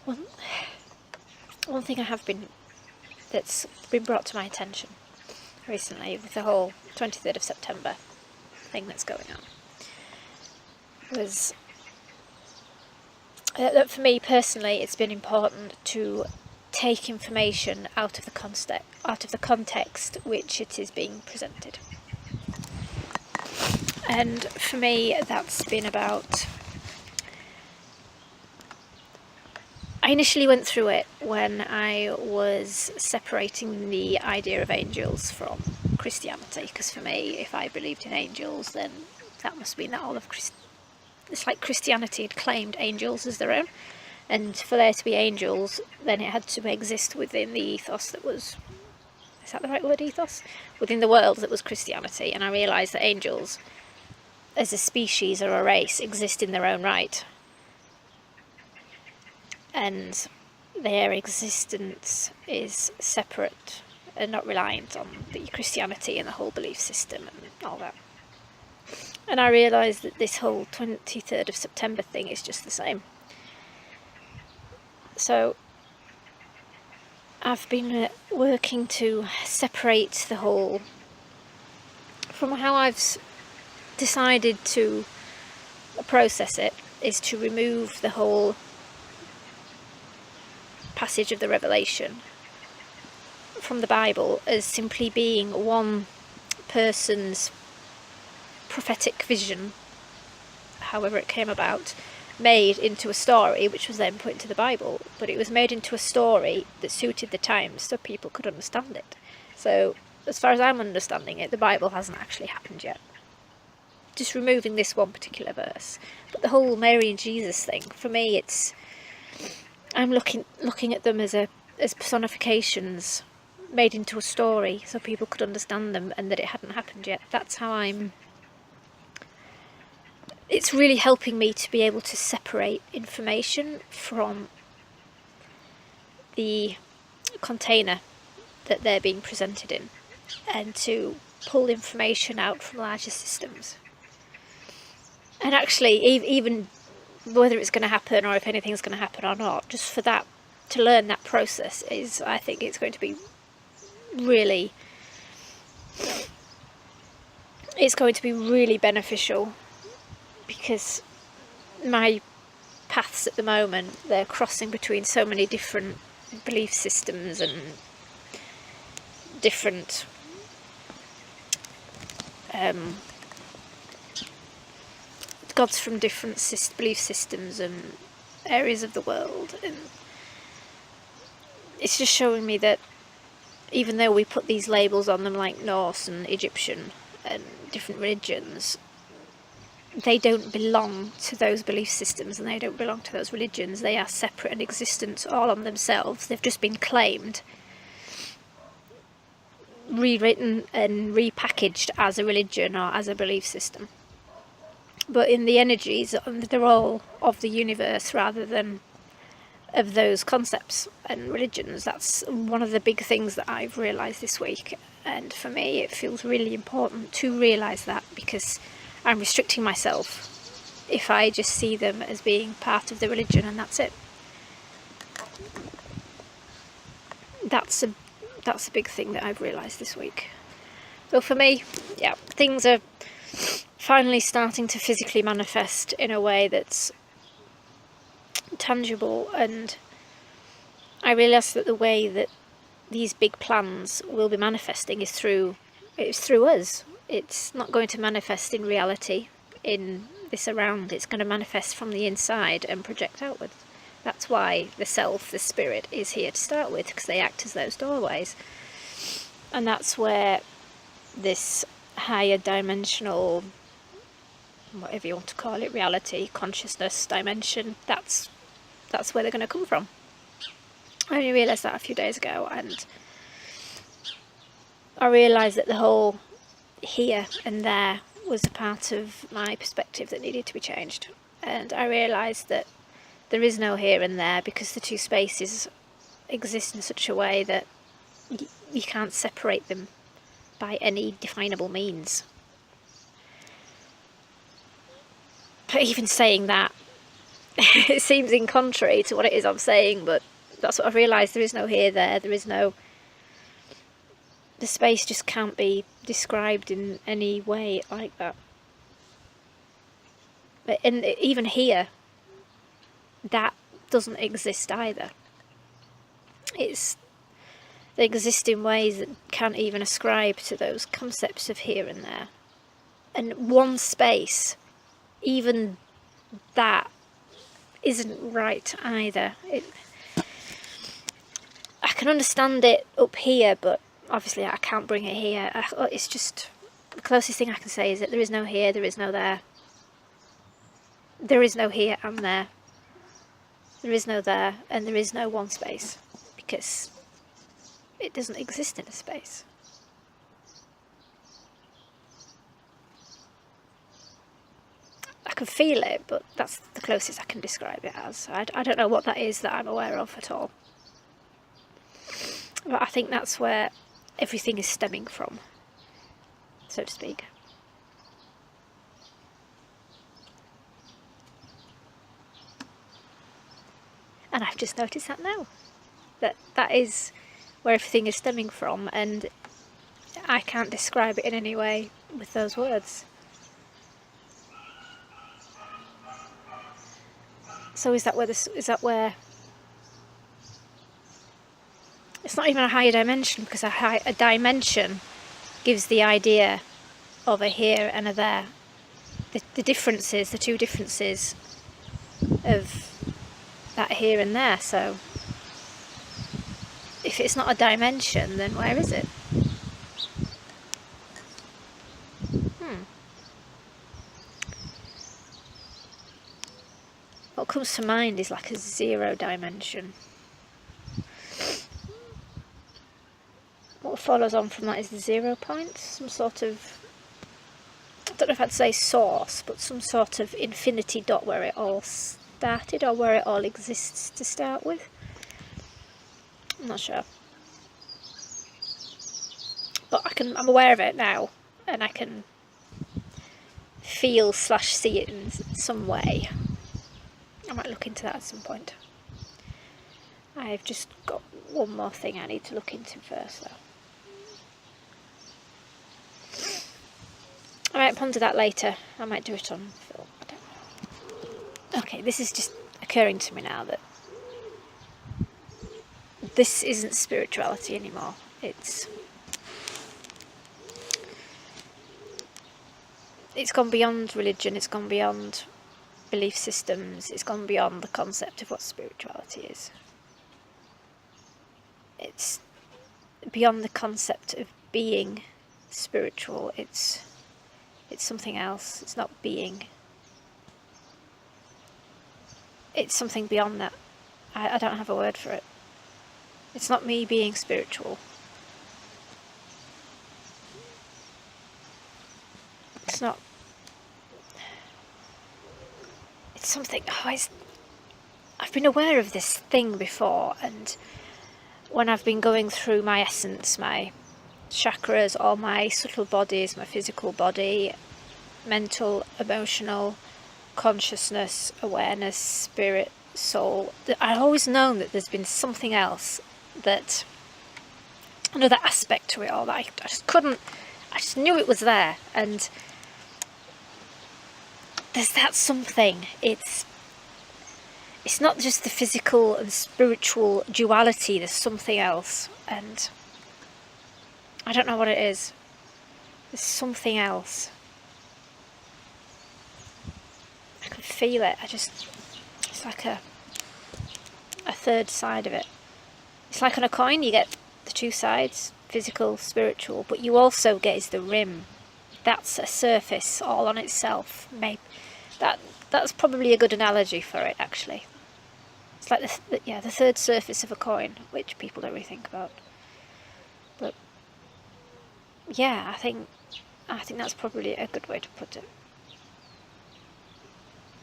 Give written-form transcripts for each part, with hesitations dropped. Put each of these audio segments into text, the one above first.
One thing that's been brought to my attention recently with the whole 23rd of September thing that's going on was that for me personally it's been important to take information out of the context which it is being presented. And for me that's been about, I initially went through it when I was separating the idea of angels from Christianity, because for me, if I believed in angels, then that must mean that all of it's like Christianity had claimed angels as their own, and for there to be angels, then it had to exist within the ethos that was, is that the right word, ethos? Within the world that was Christianity, and I realised that angels, as a species or a race, exist in their own right. And their existence is separate and not reliant on the Christianity and the whole belief system and all that. And I realised that this whole 23rd of September thing is just the same. So I've been working to separate the whole, from how I've decided to process it, is to remove the whole passage of the Revelation from the Bible as simply being one person's prophetic vision, however it came about, made into a story which was then put into the Bible, but it was made into a story that suited the times so people could understand it. So as far as I'm understanding it, the Bible hasn't actually happened yet. Just removing this one particular verse. But the whole Mary and Jesus thing, for me, it's, I'm looking at them as personifications made into a story so people could understand them and that it hadn't happened yet. That's how it's really helping me to be able to separate information from the container that they're being presented in, and to pull information out from larger systems. And actually, even whether it's going to happen or if anything's going to happen or not, just for that, to learn that process is, I think it's going to be really, beneficial, because my paths at the moment, they're crossing between so many different belief systems and different gods from different belief systems and areas of the world, and it's just showing me that even though we put these labels on them like Norse and Egyptian and different religions, they don't belong to those belief systems and they don't belong to those religions. They are separate and existent all on themselves. They've just been claimed, rewritten and repackaged as a religion or as a belief system. But in the energies, they're all of the universe rather than of those concepts and religions. That's one of the big things that I've realised this week, and for me it feels really important to realise that, because I'm restricting myself if I just see them as being part of the religion and that's it. That's a big thing that I've realised this week. So for me, yeah, things are finally starting to physically manifest in a way that's tangible, and I realise that the way that these big plans will be manifesting is through us. It's not going to manifest in reality in this around. It's going to manifest from the inside and project outwards. That's why the self, the spirit, is here to start with, because they act as those doorways. And that's where this higher dimensional, whatever you want to call it, reality, consciousness, dimension, that's where they're going to come from. I only realised that a few days ago, and I realised that the whole here and there was a part of my perspective that needed to be changed. And I realised that there is no here and there, because the two spaces exist in such a way that you can't separate them by any definable means. But even saying that, it seems in contrary to what it is I'm saying, but that's what I've realised. There is no here, there is no... The space just can't be described in any way like that. And even here, that doesn't exist either. They exist in ways that can't even ascribe to those concepts of here and there. And one space, even that isn't right either. I can understand it up here, but obviously I can't bring it here. It's just, the closest thing I can say is that there is no here, there is no there. There is no here and there. There is no there, and there is no one space, because it doesn't exist in a space. I can feel it, but that's the closest I can describe it as. I don't know what that is that I'm aware of at all. But I think that's where everything is stemming from, so to speak. And I've just noticed that now. That is where everything is stemming from, and I can't describe it in any way with those words. So is that where it's not even a higher dimension, because a dimension gives the idea of a here and a there. The differences, the two differences of that here and there. So if it's not a dimension, then where is it? What comes to mind is like a zero dimension. What follows on from that is the 0 point, some sort of, I don't know if I'd say source, but some sort of infinity dot where it all started, or where it all exists to start with. I'm not sure. But I'm aware of it now, and I can feel / see it in some way. I might look into that at some point. I've just got one more thing I need to look into first, though. I might ponder that later. I might do it on film. I don't know. Okay, this is just occurring to me now that this isn't spirituality anymore. It's gone beyond religion. It's gone beyond belief systems. It's gone beyond the concept of what spirituality is. It's beyond the concept of being spiritual. It's something else. It's not being. It's something beyond that. I don't have a word for it. It's not me being spiritual. It's not. It's something. I've been aware of this thing before, and when I've been going through my essence, my chakras, all my subtle bodies, my physical body, mental, emotional, consciousness, awareness, spirit, soul, I've always known that there's been something else, that another aspect to it all that I just knew it was there, and there's that something. It's not just the physical and spiritual duality, there's something else, and I don't know what it is. There's something else. I can feel it. It's like a third side of it. It's like on a coin, you get the two sides, physical, spiritual, but you also get is the rim. That's a surface all on itself. Maybe that's probably a good analogy for it, actually. It's like the third surface of a coin, which people don't really think about. But yeah, I think that's probably a good way to put it.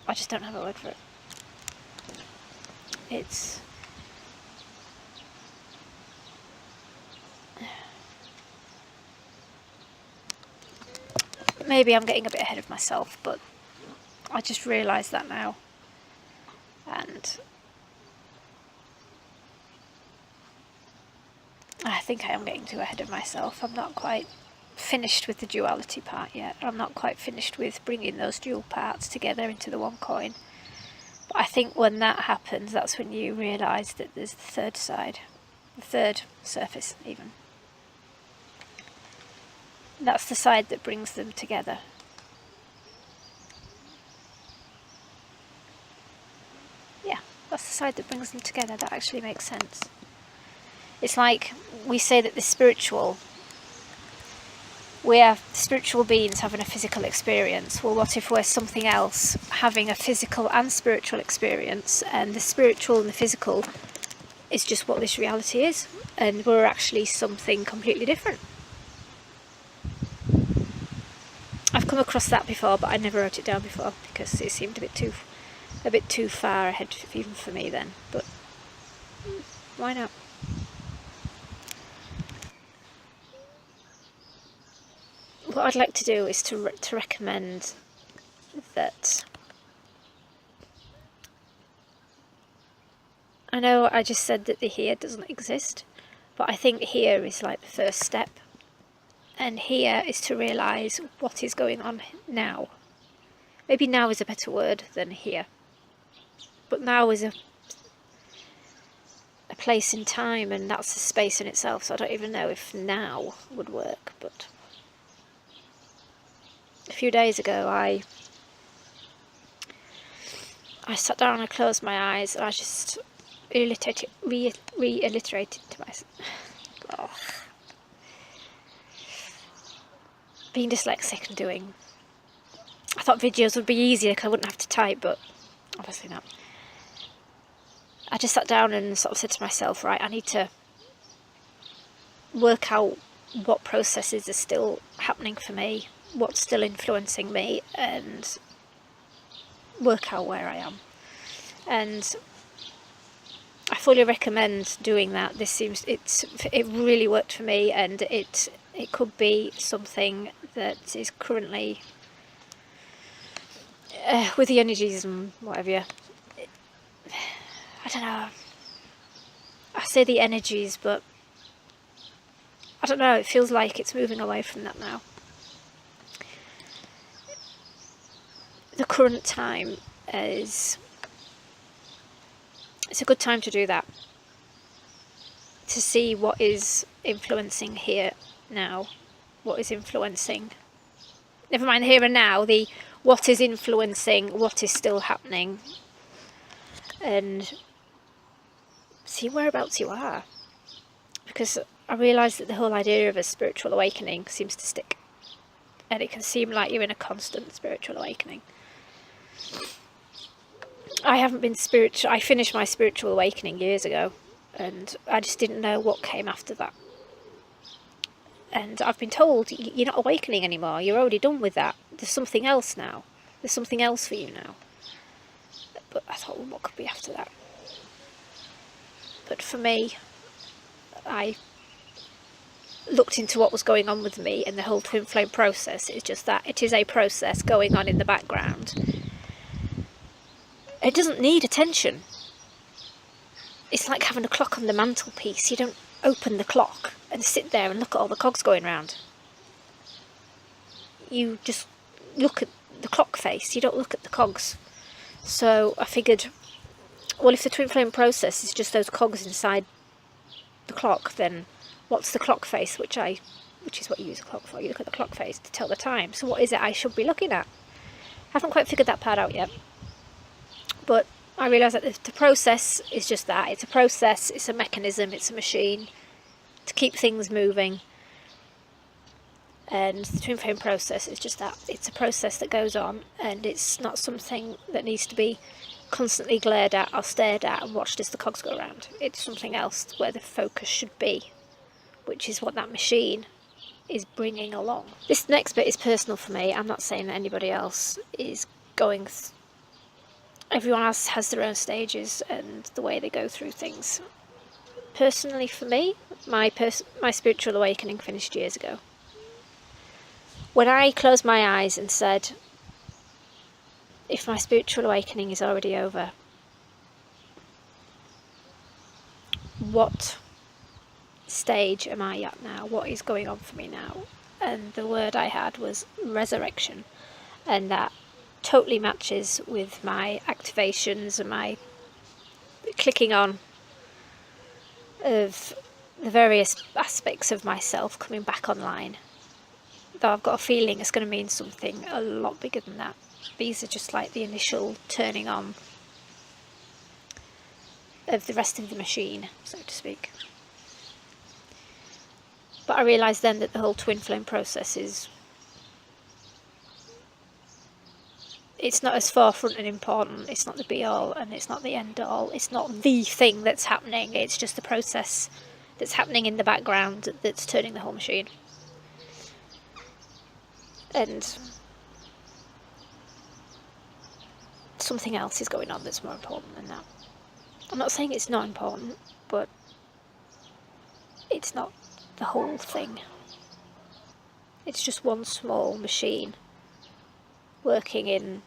I just don't have a word for it. It's maybe I'm getting a bit ahead of myself, but I just realised that now. And I think I am getting too ahead of myself. I'm not quite finished with the duality part yet. I'm not quite finished with bringing those dual parts together into the one coin. But I think when that happens, that's when you realise that there's the third side, the third surface even. That's the side that brings them together. Yeah, that's the side that brings them together. That actually makes sense. It's like we say that the spiritual, we are spiritual beings having a physical experience. Well, what if we're something else having a physical and spiritual experience, and the spiritual and the physical is just what this reality is, and we're actually something completely different? I've come across that before, but I never wrote it down before because it seemed a bit too far ahead even for me then. But why not? What I'd like to do is to recommend that. I know I just said that the here doesn't exist, but I think here is like the first step. And here is to realise what is going on now. Maybe now is a better word than here. But now is a place in time, and that's a space in itself, so I don't even know if now would work. But a few days ago I sat down and I closed my eyes and I just reiterated to myself. Oh. Being dyslexic and doing... I thought videos would be easier because I wouldn't have to type, but obviously not. I just sat down and sort of said to myself, right, I need to work out what processes are still happening for me, what's still influencing me, and work out where I am. And I fully recommend doing that. It really worked for me, and it could be something that is currently with the energies and whatever. I don't know. I say the energies, but I don't know. It feels like it's moving away from that now. The current time is... It's a good time to do that. To see what is influencing here now. What is influencing... Never mind here and now. What is influencing what is still happening. And see whereabouts you are. Because I realise that the whole idea of a spiritual awakening seems to stick. And it can seem like you're in a constant spiritual awakening. I haven't been spiritual. I finished my spiritual awakening years ago, and I just didn't know what came after that. And I've been told, you're not awakening anymore, you're already done with that. There's something else now. There's something else for you now. But I thought, well, what could be after that? But for me, I looked into what was going on with me, and the whole twin flame process is just that. It is a process going on in the background. It doesn't need attention. It's like having a clock on the mantelpiece. You don't open the clock and sit there and look at all the cogs going round. You just look at the clock face. You don't look at the cogs. So I figured, well, if the twin flame process is just those cogs inside the clock, then what's the clock face, which is what you use a clock for. You look at the clock face to tell the time. So what is it I should be looking at? I haven't quite figured that part out yet. But I realise that the process is just that. It's a process, it's a mechanism, it's a machine to keep things moving. And the twin flame process is just that. It's a process that goes on, and it's not something that needs to be constantly glared at or stared at and watched as the cogs go around. It's something else where the focus should be, which is what that machine is bringing along. This next bit is personal for me. I'm not saying that anybody else is going everyone else has their own stages and the way they go through things. Personally for me, my spiritual awakening finished years ago. When I closed my eyes and said, if my spiritual awakening is already over, what stage am I at now? What is going on for me now? And the word I had was resurrection, and that totally matches with my activations and my clicking on of the various aspects of myself coming back online. Though I've got a feeling it's going to mean something a lot bigger than that. These are just like the initial turning on of the rest of the machine, so to speak. But I realised then that the whole twin flame process it's not as forefront and important, it's not the be all and it's not the end all, it's not the thing that's happening, it's just the process that's happening in the background that's turning the whole machine. And something else is going on that's more important than that. I'm not saying it's not important, but it's not the whole thing. It's just one small machine working in...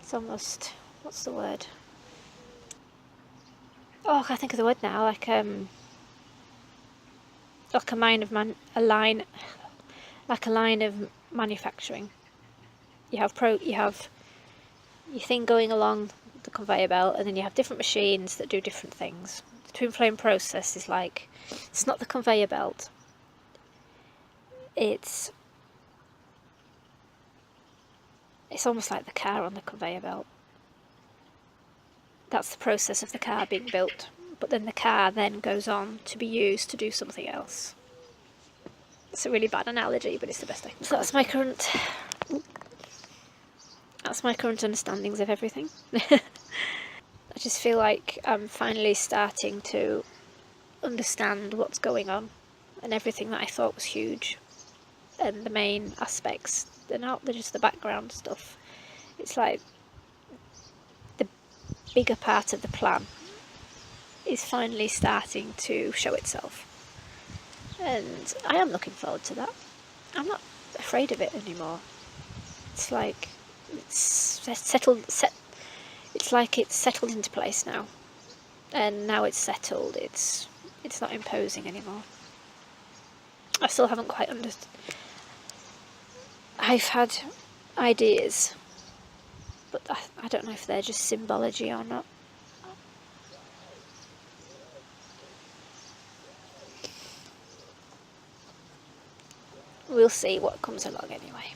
It's almost... what's the word? Oh, I can't think of the word now. Like a line of manufacturing. You have your thing going along the conveyor belt, and then you have different machines that do different things. The twin flame process is like, it's not the conveyor belt. It's almost like the car on the conveyor belt. That's the process of the car being built, but then the car then goes on to be used to do something else. It's a really bad analogy, but it's the best I can. So that's my current understandings of everything. I just feel like I'm finally starting to understand what's going on, and everything that I thought was huge, and the main aspects, they're not, they're just the background stuff. It's like the bigger part of the plan is finally starting to show itself, and I am looking forward to that. I'm not afraid of it anymore. It's like it's settled. It's like it's settled into place now, and now it's settled. It's not imposing anymore. I still haven't quite understood. I've had ideas, but I don't know if they're just symbology or not. We'll see what comes along anyway.